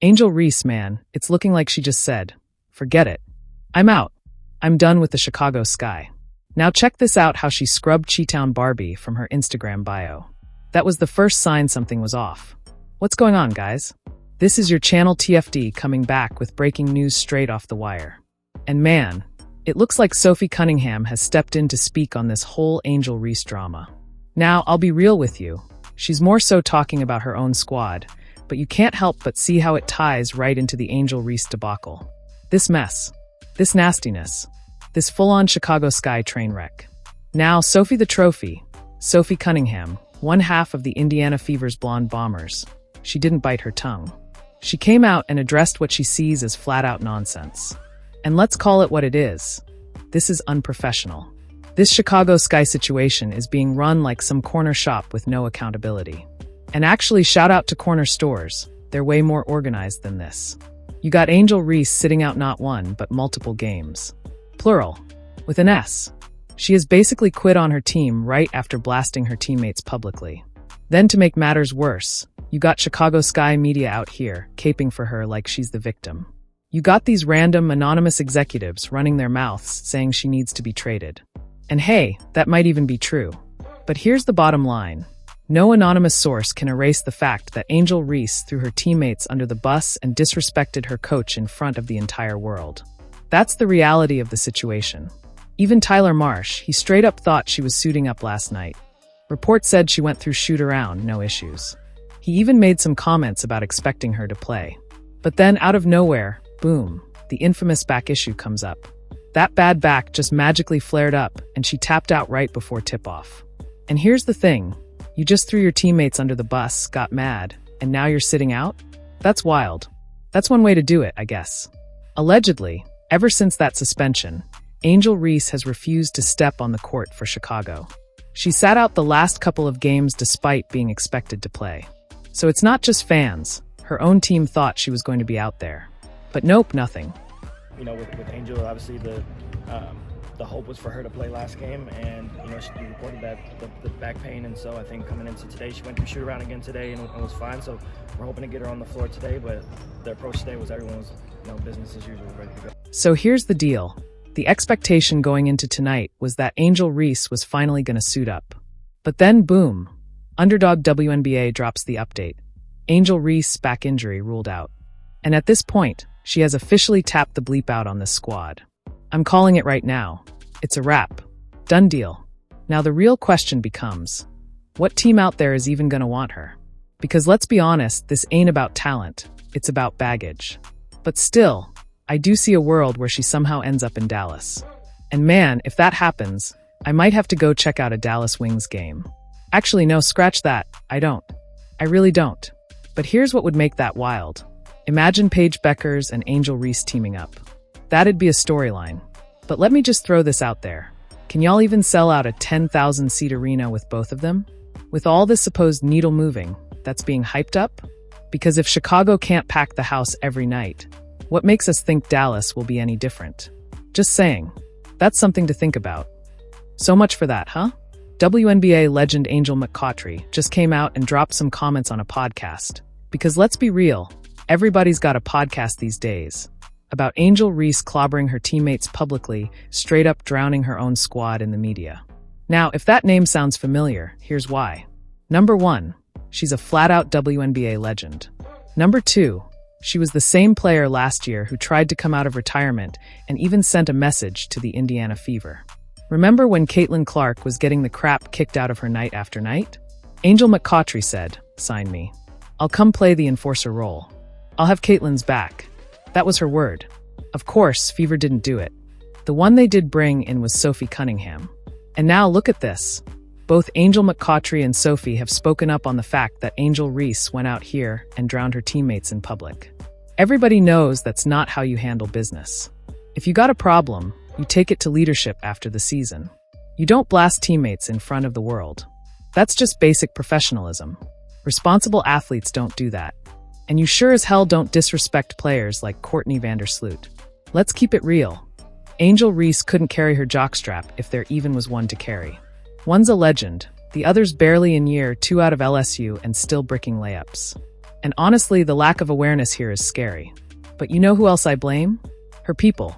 Angel Reese, man, it's looking like she just said, forget it. I'm out. I'm done with the Chicago Sky. Now check this out, how she scrubbed Chi-Town Barbie from her Instagram bio. That was the first sign something was off. What's going on, guys? This is your channel TFD coming back with breaking news straight off the wire. And man, it looks like Sophie Cunningham has stepped in to speak on this whole Angel Reese drama. Now, I'll be real with you. She's more so talking about her own squad, but you can't help but see how it ties right into the Angel Reese debacle. This mess, this nastiness, this full-on Chicago Sky train wreck. Now, Sophie the Trophy, Sophie Cunningham, one half of the Indiana Fever's blonde bombers. She didn't bite her tongue. She came out and addressed what she sees as flat-out nonsense. And let's call it what it is. This is unprofessional. This Chicago Sky situation is being run like some corner shop with no accountability. And actually, shout out to corner stores. They're way more organized than this. You got Angel Reese sitting out not one, but multiple games. Plural. With an S. She has basically quit on her team right after blasting her teammates publicly. Then to make matters worse, you got Chicago Sky media out here, caping for her like she's the victim. You got these random, anonymous executives running their mouths saying she needs to be traded. And hey, that might even be true. But here's the bottom line. No anonymous source can erase the fact that Angel Reese threw her teammates under the bus and disrespected her coach in front of the entire world. That's the reality of the situation. Even Tyler Marsh, he straight up thought she was suiting up last night. Reports said she went through shoot-around, no issues. He even made some comments about expecting her to play. But then, out of nowhere, boom, the infamous back issue comes up. That bad back just magically flared up, and she tapped out right before tip-off. And here's the thing. You just threw your teammates under the bus, got mad, and now you're sitting out? That's wild. That's one way to do it, I guess. Allegedly, ever since that suspension, Angel Reese has refused to step on the court for Chicago. She sat out the last couple of games despite being expected to play. So it's not just fans. Her own team thought she was going to be out there. But nope, nothing. You know, with Angel, obviously the hope was for her to play last game, and you know she reported that the back pain, and so I think coming into today, she went through shoot around again today and was fine. So we're hoping to get her on the floor today, but the approach today was everyone was business as usual, ready to go. So here's the deal. The expectation going into tonight was that Angel Reese was finally going to suit up. But then, boom, underdog WNBA drops the update. Angel Reese back injury ruled out. And at this point, she has officially tapped the bleep out on this squad. I'm calling it right now. It's a wrap. Done deal. Now the real question becomes, what team out there is even going to want her? Because let's be honest, this ain't about talent. It's about baggage. But still, I do see a world where she somehow ends up in Dallas. And man, if that happens, I might have to go check out a Dallas Wings game. Actually, no, scratch that. I don't. I really don't. But here's what would make that wild. Imagine Paige Beckers and Angel Reese teaming up. That'd be a storyline. But let me just throw this out there. Can y'all even sell out a 10,000-seat arena with both of them? With all this supposed needle moving, that's being hyped up? Because if Chicago can't pack the house every night, what makes us think Dallas will be any different? Just saying. That's something to think about. So much for that, huh? WNBA legend Angel McCoughtry just came out and dropped some comments on a podcast. Because let's be real, everybody's got a podcast these days. About Angel Reese clobbering her teammates publicly, straight up drowning her own squad in the media. Now, if that name sounds familiar, here's why. Number 1, she's a flat-out WNBA legend. Number 2, she was the same player last year who tried to come out of retirement and even sent a message to the Indiana Fever. Remember when Caitlin Clark was getting the crap kicked out of her night after night? Angel McCoughtry said, "Sign me. I'll come play the enforcer role. I'll have Caitlin's back." That was her word. Of course, Fever didn't do it. The one they did bring in was Sophie Cunningham. And now look at this. Both Angel McCoughtry and Sophie have spoken up on the fact that Angel Reese went out here and drowned her teammates in public. Everybody knows that's not how you handle business. If you got a problem, you take it to leadership after the season. You don't blast teammates in front of the world. That's just basic professionalism. Responsible athletes don't do that. And you sure as hell don't disrespect players like Courtney Vandersloot. Let's keep it real. Angel Reese couldn't carry her jockstrap if there even was one to carry. One's a legend, the other's barely in year 2 out of LSU and still bricking layups. And honestly, the lack of awareness here is scary. But you know who else I blame? Her people,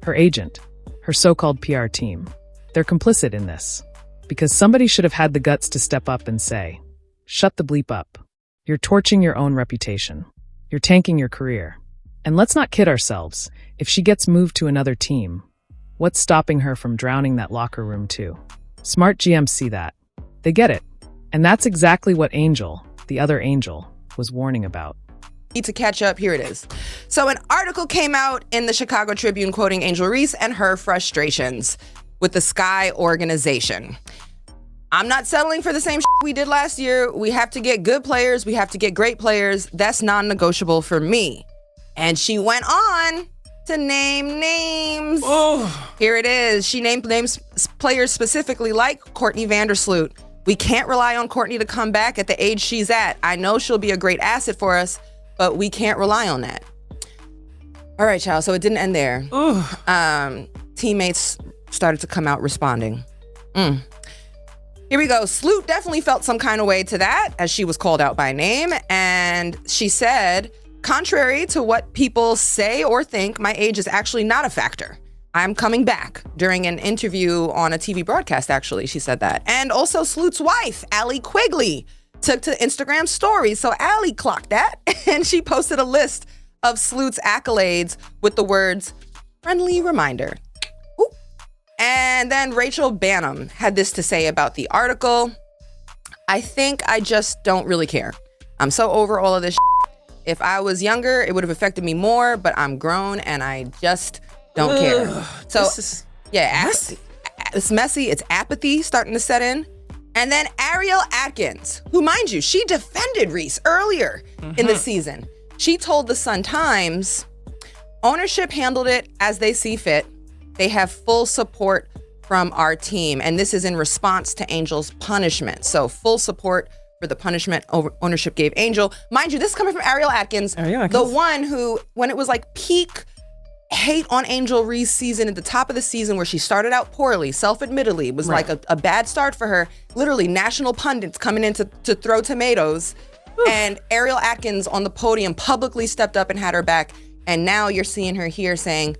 her agent, her so-called PR team. They're complicit in this. Because somebody should have had the guts to step up and say, shut the bleep up. You're torching your own reputation. You're tanking your career. And let's not kid ourselves. If she gets moved to another team, what's stopping her from drowning that locker room too? Smart GMs see that. They get it. And that's exactly what Angel, the other Angel, was warning about. Need to catch up, here it is. So an article came out in the Chicago Tribune quoting Angel Reese and her frustrations with the Sky organization. I'm not settling for the same we did last year. We have to get good players. We have to get great players. That's non-negotiable for me. And she went on to name names. Oh. Here it is. She named names players specifically like Courtney Vandersloot. We can't rely on Courtney to come back at the age she's at. I know she'll be a great asset for us, but we can't rely on that. All right, child. So it didn't end there. Teammates started to come out responding. Here we go. Sloot definitely felt some kind of way to that, as she was called out by name. And she said, contrary to what people say or think, my age is actually not a factor. I'm coming back. During an interview on a TV broadcast, actually, she said that. And also Sloot's wife, Allie Quigley, took to Instagram stories. So Allie clocked that, and she posted a list of Sloot's accolades with the words, friendly reminder. Ooh. And then Rachel Bannum had this to say about the article. I think I just don't really care. I'm so over all of this shit. If I was younger, it would have affected me more, but I'm grown and I just don't care. So, Messy. It's messy. It's apathy starting to set in. And then Ariel Atkins, who, mind you, she defended Reese earlier in the season. She told the Sun-Times, ownership handled it as they see fit. They have full support from our team. And this is in response to Angel's punishment. So full support for the punishment ownership gave Angel. Mind you, this is coming from Ariel Atkins, the one who, when it was like peak hate on Angel Reese season at the top of the season where she started out poorly, self-admittedly, it was like a bad start for her. Literally national pundits coming in to throw tomatoes. And Ariel Atkins on the podium publicly stepped up and had her back. And now you're seeing her here saying,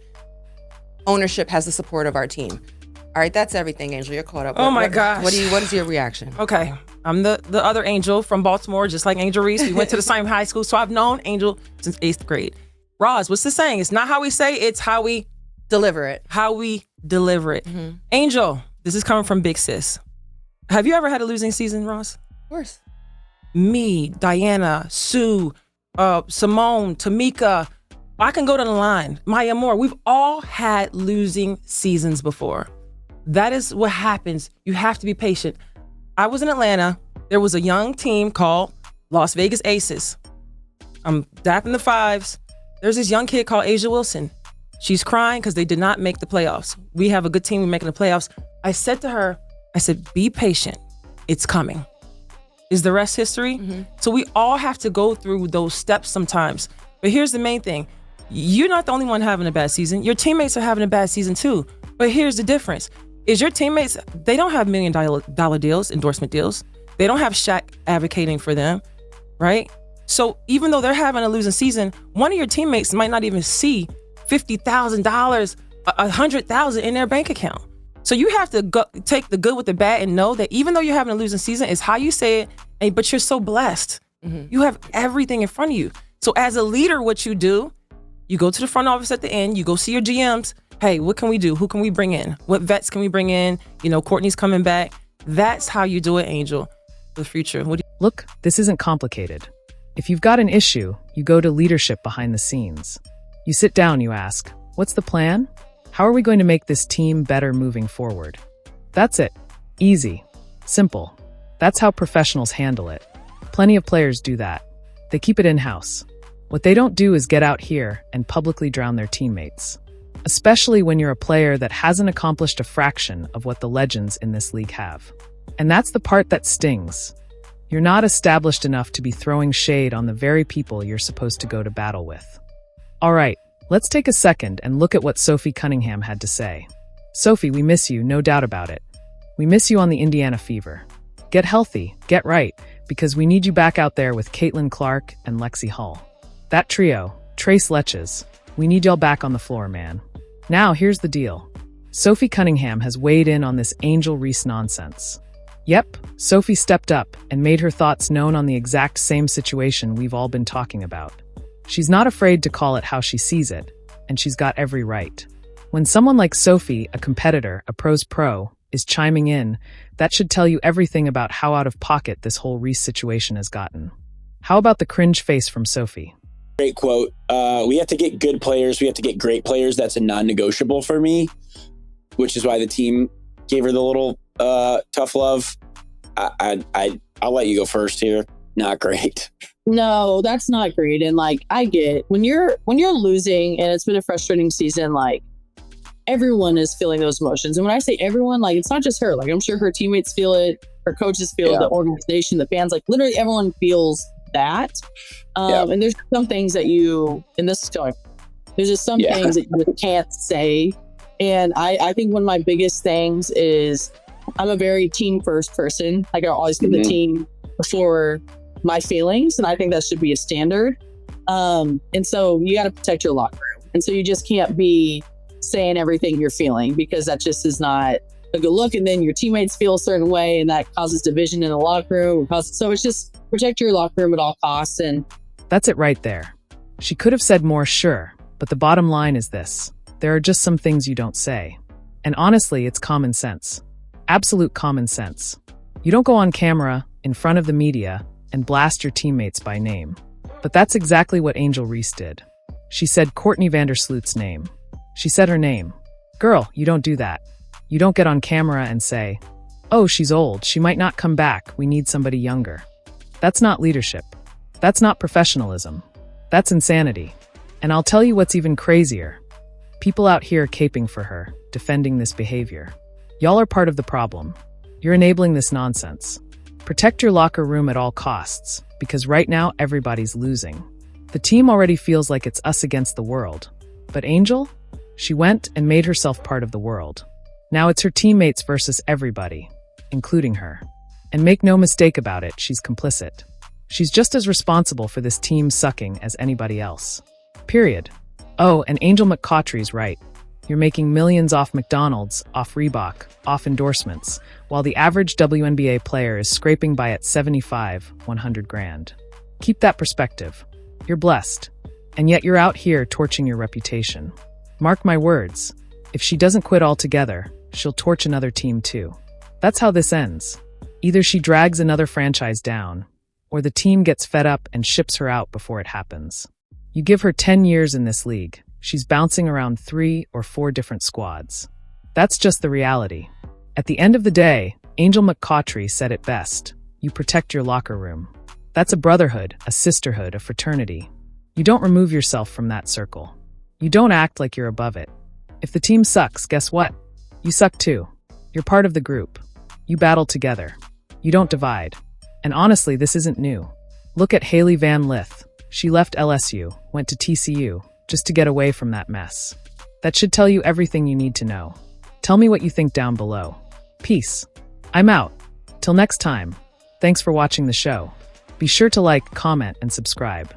ownership has the support of our team. All right, that's everything, Angel. You're caught up. Oh my gosh. What is your reaction? Okay, I'm the other Angel from Baltimore, just like Angel Reese. We went to the same high school, so I've known Angel since 8th grade. Roz, what's the saying? It's not how we say it, it's how we deliver it. How we deliver it. Angel, this is coming from Big Sis. Have you ever had a losing season, Roz? Of course. Me, Diana, Sue, Simone, Tamika. I can go to the line. Maya Moore. We've all had losing seasons before. That is what happens. You have to be patient. I was in Atlanta. There was a young team called Las Vegas Aces. I'm dapping the fives. There's this young kid called Asia Wilson. She's crying because they did not make the playoffs. We have a good team. We're making the playoffs. I said to her, be patient. It's coming. Is the rest history? So we all have to go through those steps sometimes. But here's the main thing. You're not the only one having a bad season. Your teammates are having a bad season too. But here's the difference. Is your teammates, they don't have $1 million deals, endorsement deals. They don't have Shaq advocating for them, right? So even though they're having a losing season, one of your teammates might not even see $50,000, $100,000 in their bank account. So you have to take the good with the bad and know that even though you're having a losing season, it's how you say it, but you're so blessed. You have everything in front of you. So as a leader, what you do, you go to the front office at the end, you go see your GMs. Hey, what can we do? Who can we bring in? What vets can we bring in? You know, Courtney's coming back. That's how you do it, Angel, for the future. Look, this isn't complicated. If you've got an issue, you go to leadership behind the scenes. You sit down, you ask, what's the plan? How are we going to make this team better moving forward? That's it. Easy. Simple. That's how professionals handle it. Plenty of players do that. They keep it in-house. What they don't do is get out here and publicly drown their teammates. Especially when you're a player that hasn't accomplished a fraction of what the legends in this league have. And that's the part that stings. You're not established enough to be throwing shade on the very people you're supposed to go to battle with. All right, let's take a second and look at what Sophie Cunningham had to say. Sophie, we miss you, no doubt about it. We miss you on the Indiana Fever. Get healthy, get right, because we need you back out there with Caitlin Clark and Lexi Hull. That trio, Trace Letches, we need y'all back on the floor, man. Now, here's the deal. Sophie Cunningham has weighed in on this Angel Reese nonsense. Yep, Sophie stepped up and made her thoughts known on the exact same situation we've all been talking about. She's not afraid to call it how she sees it, and she's got every right. When someone like Sophie, a competitor, a pro's pro, is chiming in, that should tell you everything about how out of pocket this whole Reese situation has gotten. How about the cringe face from Sophie? Great quote. We have to get good players. We have to get great players. That's a non-negotiable for me, which is why the team gave her the little tough love. I'll let you go first here. Not great. No, that's not great. And like, I get when you're losing and it's been a frustrating season, like everyone is feeling those emotions. And when I say everyone, like it's not just her, like I'm sure her teammates feel it, her coaches feel it, the organization, the fans, like literally everyone feels that. And there's some things that there's just some things that you can't say. And I think one of my biggest things is I'm a very team first person. Like I always put the team before my feelings. And I think that should be a standard. And so you got to protect your locker room. And so you just can't be saying everything you're feeling because that just is not a good look. And then your teammates feel a certain way and that causes division in the locker room. So it's just protect your locker room at all costs. And that's it right there. She could have said more, sure. But the bottom line is this. There are just some things you don't say. And honestly, it's common sense. Absolute common sense. You don't go on camera in front of the media and blast your teammates by name. But that's exactly what Angel Reese did. She said Courtney Vandersloot's name. She said her name. Girl, you don't do that. You don't get on camera and say, oh, she's old. She might not come back. We need somebody younger. That's not leadership. That's not professionalism. That's insanity. And I'll tell you what's even crazier. People out here caping for her, defending this behavior. Y'all are part of the problem. You're enabling this nonsense. Protect your locker room at all costs, because right now everybody's losing. The team already feels like it's us against the world. But Angel? She went and made herself part of the world. Now it's her teammates versus everybody, including her. And make no mistake about it, she's complicit. She's just as responsible for this team sucking as anybody else. Period. Oh, and Angel McCoughtry's right. You're making millions off McDonald's, off Reebok, off endorsements, while the average WNBA player is scraping by at 75, 100 grand. Keep that perspective. You're blessed. And yet you're out here torching your reputation. Mark my words. If she doesn't quit altogether, she'll torch another team too. That's how this ends. Either she drags another franchise down, or the team gets fed up and ships her out before it happens. You give her 10 years in this league, she's bouncing around 3 or 4 different squads. That's just the reality. At the end of the day, Angel McCoughtry said it best. You protect your locker room. That's a brotherhood, a sisterhood, a fraternity. You don't remove yourself from that circle. You don't act like you're above it. If the team sucks, guess what? You suck too. You're part of the group. You battle together. You don't divide. And honestly, this isn't new. Look at Haley Van Lith. She left LSU, went to TCU, just to get away from that mess. That should tell you everything you need to know. Tell me what you think down below. Peace. I'm out. Till next time. Thanks for watching the show. Be sure to like, comment, and subscribe.